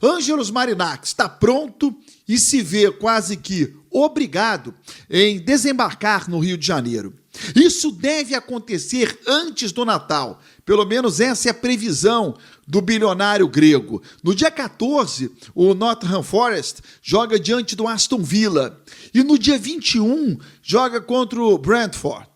Ângelos Marinax está pronto e se vê quase que obrigado em desembarcar no Rio de Janeiro. Isso deve acontecer antes do Natal. Pelo menos essa é a previsão do bilionário grego. No dia 14, o Nottingham Forest joga diante do Aston Villa. E no dia 21, joga contra o Brentford.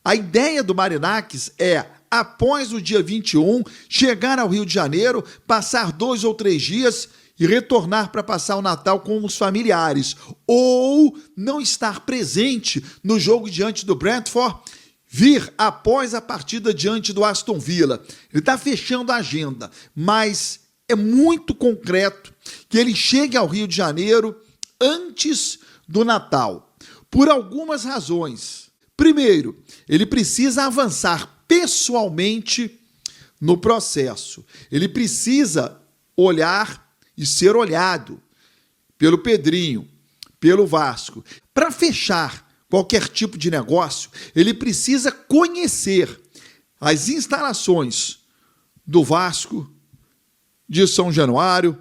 A ideia do Marinax é, após o dia 21, chegar ao Rio de Janeiro, passar 2 ou 3 dias e retornar para passar o Natal com os familiares, ou não estar presente no jogo diante do Brentford, vir após a partida diante do Aston Villa. Ele está fechando a agenda, mas é muito concreto que ele chegue ao Rio de Janeiro antes do Natal, por algumas razões. Primeiro, ele precisa avançar pessoalmente no processo. Ele precisa olhar e ser olhado pelo Pedrinho, pelo Vasco. Para fechar qualquer tipo de negócio, ele precisa conhecer as instalações do Vasco, de São Januário,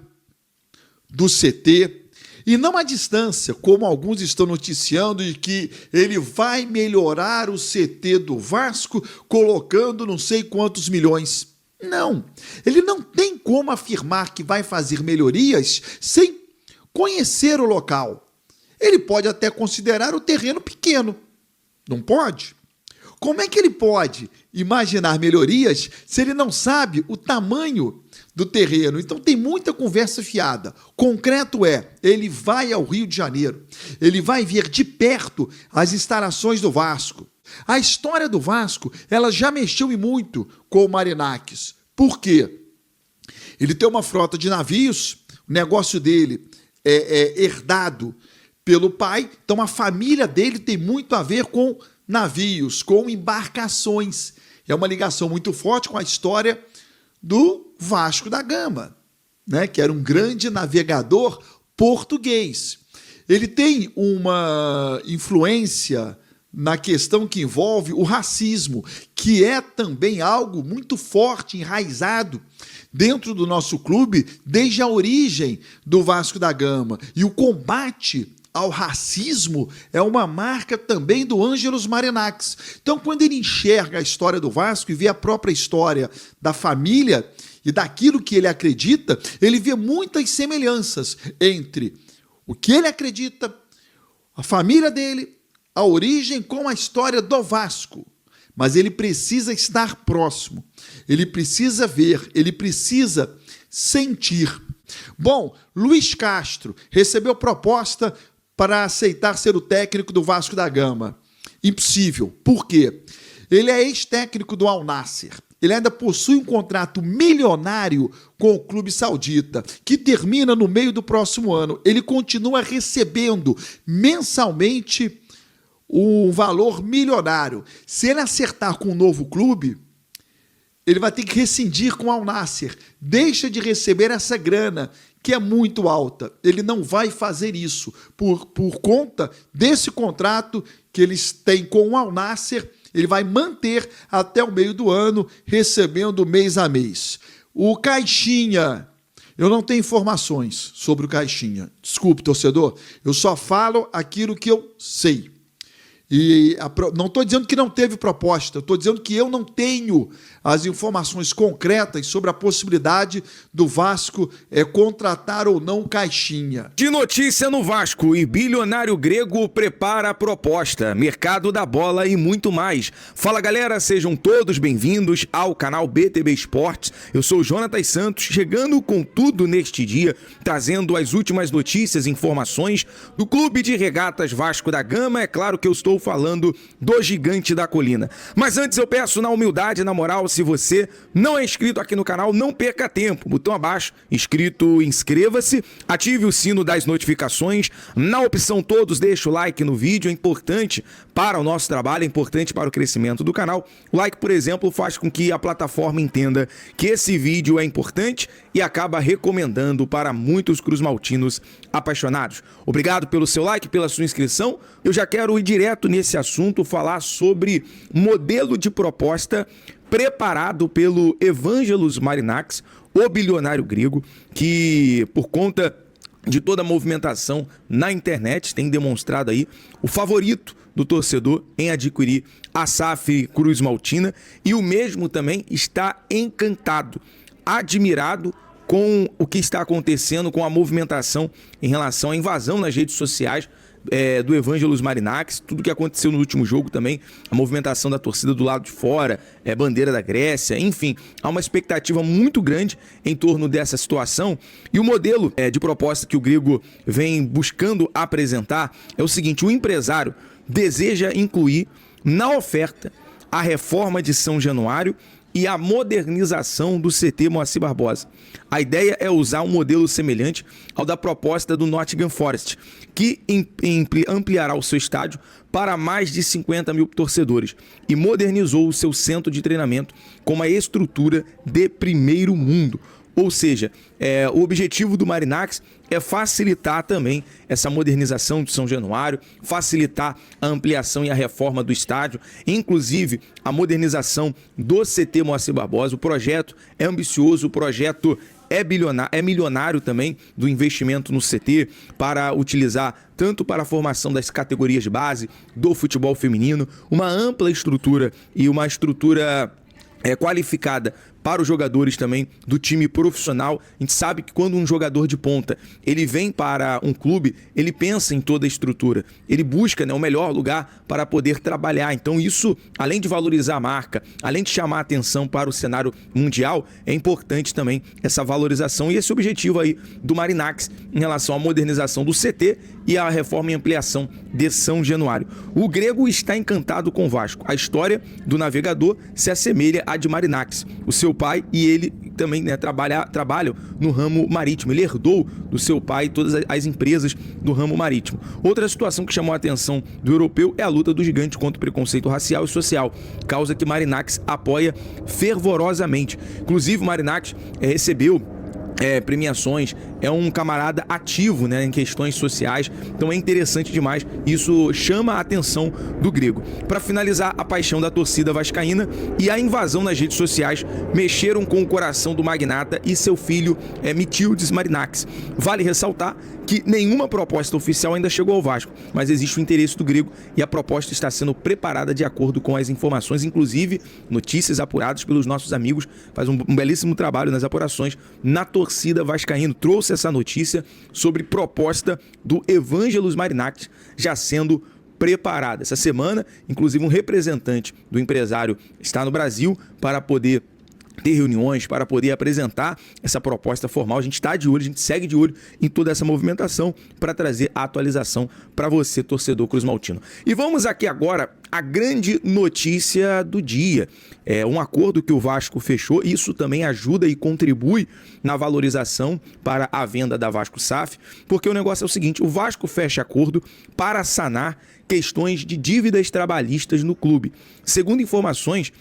do CT, e não à distância, como alguns estão noticiando, de que ele vai melhorar o CT do Vasco colocando não sei quantos milhões. Não, ele não tem como afirmar que vai fazer melhorias sem conhecer o local. Ele pode até considerar o terreno pequeno, não pode? Como é que ele pode imaginar melhorias se ele não sabe o tamanho do terreno? Então tem muita conversa fiada. Concreto é, ele vai ao Rio de Janeiro, ele vai ver de perto as instalações do Vasco. A história do Vasco, ela já mexeu e muito com o Marinax. Por quê? Ele tem uma frota de navios, o negócio dele é herdado pelo pai, então a família dele tem muito a ver com navios, com embarcações. É uma ligação muito forte com a história do Vasco da Gama, né? Que era um grande navegador português. Ele tem uma influência na questão que envolve o racismo, que é também algo muito forte, enraizado dentro do nosso clube desde a origem do Vasco da Gama. E o combate ao racismo é uma marca também do Ângelos Marinax. Então, quando ele enxerga a história do Vasco e vê a própria história da família e daquilo que ele acredita, ele vê muitas semelhanças entre o que ele acredita, a família dele, a origem com a história do Vasco. Mas ele precisa estar próximo, ele precisa ver, ele precisa sentir. Bom, Luiz Castro recebeu proposta para aceitar ser o técnico do Vasco da Gama. Impossível. Por quê? Ele é ex-técnico do Al Nassr. Ele ainda possui um contrato milionário com o clube saudita, que termina no meio do próximo ano. Ele continua recebendo mensalmente um valor milionário. Se ele acertar com um novo clube, ele vai ter que rescindir com o Al Nassr. Deixa de receber essa grana, que é muito alta. Ele não vai fazer isso por conta desse contrato que eles têm com o Al Nassr. Ele vai manter até o meio do ano, recebendo mês a mês. O Caixinha, eu não tenho informações sobre o Caixinha. Desculpe, torcedor, eu só falo aquilo que eu sei. E não estou dizendo que não teve proposta, estou dizendo que eu não tenho as informações concretas sobre a possibilidade do Vasco contratar ou não o Caixinha. De notícia no Vasco, e bilionário grego prepara a proposta, mercado da bola e muito mais. Fala galera, sejam todos bem-vindos ao canal BTB Esportes. Eu sou o Jonatas Santos, chegando com tudo neste dia, trazendo as últimas notícias e informações do Clube de Regatas Vasco da Gama. É claro que eu estou falando do Gigante da Colina. Mas antes eu peço na humildade, na moral, se você não é inscrito aqui no canal, não perca tempo. Botão abaixo, inscrito, inscreva-se, ative o sino das notificações. Na opção todos, deixa o like no vídeo, é importante para o nosso trabalho, é importante para o crescimento do canal. O like, por exemplo, faz com que a plataforma entenda que esse vídeo é importante e acaba recomendando para muitos cruzmaltinos apaixonados. Obrigado pelo seu like, pela sua inscrição. Eu já quero ir direto nesse assunto, falar sobre modelo de proposta preparado pelo Ângelos Marinax, o bilionário grego, que por conta de toda a movimentação na internet tem demonstrado aí o favorito do torcedor em adquirir a SAF Cruz Maltina, e o mesmo também está encantado, admirado com o que está acontecendo, com a movimentação em relação à invasão nas redes sociais do Evangelos Marinax, tudo que aconteceu no último jogo também, a movimentação da torcida do lado de fora, bandeira da Grécia, enfim, há uma expectativa muito grande em torno dessa situação, e o modelo de proposta que o Grego vem buscando apresentar é o seguinte: o empresário deseja incluir na oferta a reforma de São Januário e a modernização do CT Moacir Barbosa. A ideia é usar um modelo semelhante ao da proposta do Nottingham Forest, que ampliará o seu estádio para mais de 50 mil torcedores e modernizou o seu centro de treinamento com uma estrutura de primeiro mundo. Ou seja, o objetivo do Marinax é facilitar também essa modernização de São Januário, facilitar a ampliação e a reforma do estádio, inclusive a modernização do CT Moacir Barbosa. O projeto é ambicioso, o projeto é milionário também, do investimento no CT, para utilizar tanto para a formação das categorias de base, do futebol feminino, uma ampla estrutura e uma estrutura qualificada para os jogadores também do time profissional. A gente sabe que quando um jogador de ponta ele vem para um clube, ele pensa em toda a estrutura, ele busca o melhor lugar para poder trabalhar. Então isso, além de valorizar a marca, além de chamar a atenção para o cenário mundial, é importante também essa valorização e esse objetivo aí do Marinax em relação à modernização do CT e à reforma e ampliação de São Januário. O Grego está encantado com o Vasco. A história do navegador se assemelha à de Marinax. O seu pai e ele também trabalham no ramo marítimo. Ele herdou do seu pai todas as empresas do ramo marítimo. Outra situação que chamou a atenção do europeu é a luta do gigante contra o preconceito racial e social, causa que Marinax apoia fervorosamente. Inclusive, o Marinax recebeu premiações, é um camarada ativo em questões sociais, então é interessante demais, isso chama a atenção do Grego. Para finalizar, a paixão da torcida vascaína e a invasão nas redes sociais mexeram com o coração do magnata e seu filho Mitildes Marinax. Vale ressaltar que nenhuma proposta oficial ainda chegou ao Vasco, mas existe o interesse do Grego e a proposta está sendo preparada de acordo com as informações, inclusive notícias apuradas pelos nossos amigos, faz um belíssimo trabalho nas apurações na torcida vascaína. Trouxe essa notícia sobre proposta do Evangelos Marinax já sendo preparada. Essa semana, inclusive, um representante do empresário está no Brasil para poder ter reuniões, para poder apresentar essa proposta formal. A gente está de olho, a gente segue de olho em toda essa movimentação para trazer a atualização para você, torcedor Cruz Maltino. E vamos aqui agora à grande notícia do dia. É um acordo que o Vasco fechou, isso também ajuda e contribui na valorização para a venda da Vasco SAF, porque o negócio é o seguinte: o Vasco fecha acordo para sanar questões de dívidas trabalhistas no clube. Segundo informações,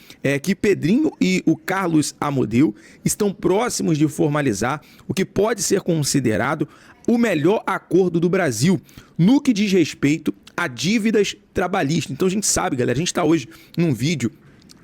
que Pedrinho e o Carlos Amodeu estão próximos de formalizar o que pode ser considerado o melhor acordo do Brasil no que diz respeito a dívidas trabalhistas. Então a gente sabe, galera, a gente está hoje num vídeo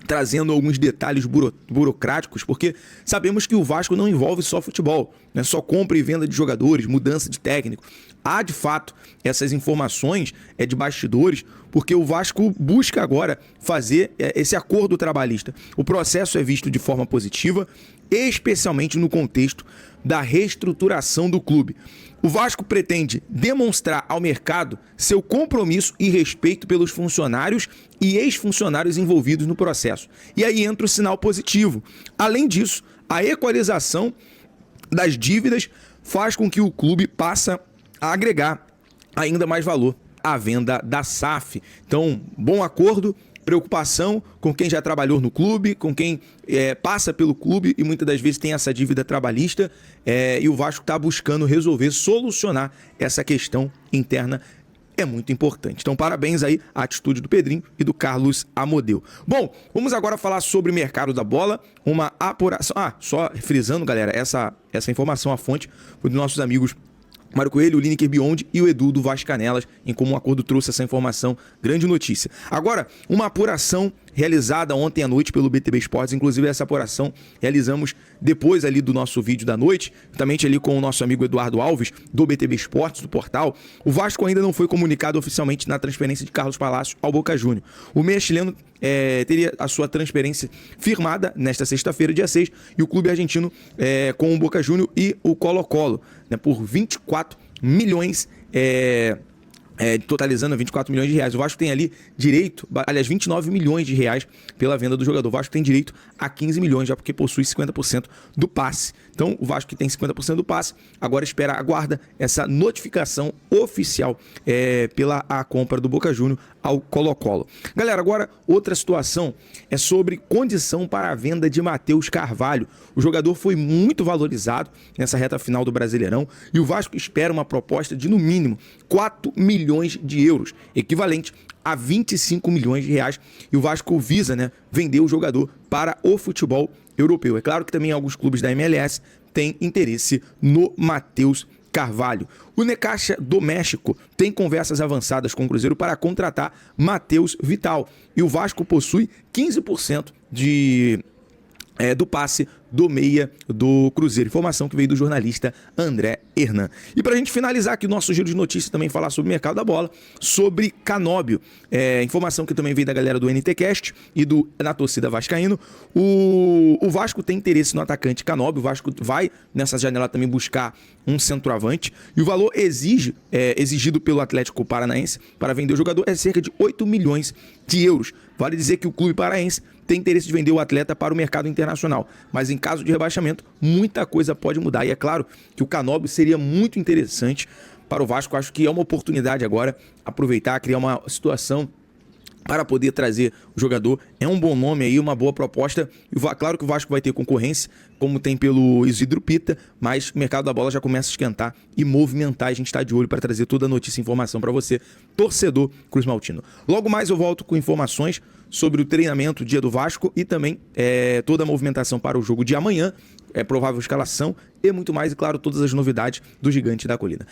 trazendo alguns detalhes burocráticos, porque sabemos que o Vasco não envolve só futebol, não é só compra e venda de jogadores, mudança de técnico. Há, de fato, essas informações de bastidores, porque o Vasco busca agora fazer esse acordo trabalhista. O processo é visto de forma positiva, especialmente no contexto da reestruturação do clube. O Vasco pretende demonstrar ao mercado seu compromisso e respeito pelos funcionários e ex-funcionários envolvidos no processo. E aí entra o sinal positivo. Além disso, a equalização das dívidas faz com que o clube passe a agregar ainda mais valor à venda da SAF. Então, bom acordo. Preocupação com quem já trabalhou no clube, com quem passa pelo clube e muitas das vezes tem essa dívida trabalhista, e o Vasco está buscando resolver, solucionar essa questão interna. É muito importante. Então, parabéns aí à atitude do Pedrinho e do Carlos Amodeu. Bom, vamos agora falar sobre o mercado da bola, uma apuração. Só frisando, galera, essa informação, a fonte foi dos nossos amigos Mário Coelho, o Lineker Beyond e o Edu do Vascanelas. Em comum acordo trouxe essa informação, grande notícia. Agora, uma apuração realizada ontem à noite pelo BTB Esportes. Inclusive, essa apuração realizamos depois ali do nosso vídeo da noite, justamente ali com o nosso amigo Eduardo Alves, do BTB Esportes, do portal. O Vasco ainda não foi comunicado oficialmente na transferência de Carlos Palácio ao Boca Juniors. O meia chileno teria a sua transferência firmada nesta sexta-feira, dia 6, e o clube argentino com o Boca Juniors e o Colo-Colo, né, por 24 milhões, totalizando 24 milhões de reais. O Vasco tem ali direito, aliás, 29 milhões de reais pela venda do jogador. O Vasco tem direito a 15 milhões, já porque possui 50% do passe. Então, o Vasco que tem 50% do passe, agora aguarda essa notificação oficial pela a compra do Boca Juniors ao Colo-Colo. Galera, agora outra situação é sobre condição para a venda de Matheus Carvalho. O jogador foi muito valorizado nessa reta final do Brasileirão e o Vasco espera uma proposta de, no mínimo, 4 milhões de euros, equivalente a 25 milhões de reais. E o Vasco visa, né, vender o jogador para o futebol europeu. É claro que também alguns clubes da MLS têm interesse no Matheus Carvalho. O Necaxa do México tem conversas avançadas com o Cruzeiro para contratar Matheus Vital. E o Vasco possui 15% do passe do meia do Cruzeiro. Informação que veio do jornalista André Hernan. E para a gente finalizar aqui o nosso giro de notícias, também falar sobre o mercado da bola, sobre Canóbio. Informação que também veio da galera do NTCast e da torcida vascaíno. O Vasco tem interesse no atacante Canóbio. O Vasco vai nessa janela também buscar um centroavante. E o valor exigido pelo Atlético Paranaense para vender o jogador é cerca de 8 milhões de euros. Vale dizer que o clube paraense tem interesse de vender o atleta para o mercado internacional. Mas em caso de rebaixamento, muita coisa pode mudar. E é claro que o Canóbio seria muito interessante para o Vasco. Acho que é uma oportunidade agora aproveitar, criar uma situação para poder trazer o jogador. É um bom nome aí, uma boa proposta. Claro que o Vasco vai ter concorrência, como tem pelo Isidro Pita, mas o mercado da bola já começa a esquentar e movimentar. A gente está de olho para trazer toda a notícia e informação para você, torcedor Cruz Maltino. Logo mais eu volto com informações sobre o treinamento dia do Vasco e também toda a movimentação para o jogo de amanhã, provável escalação e muito mais, e claro, todas as novidades do Gigante da Colina.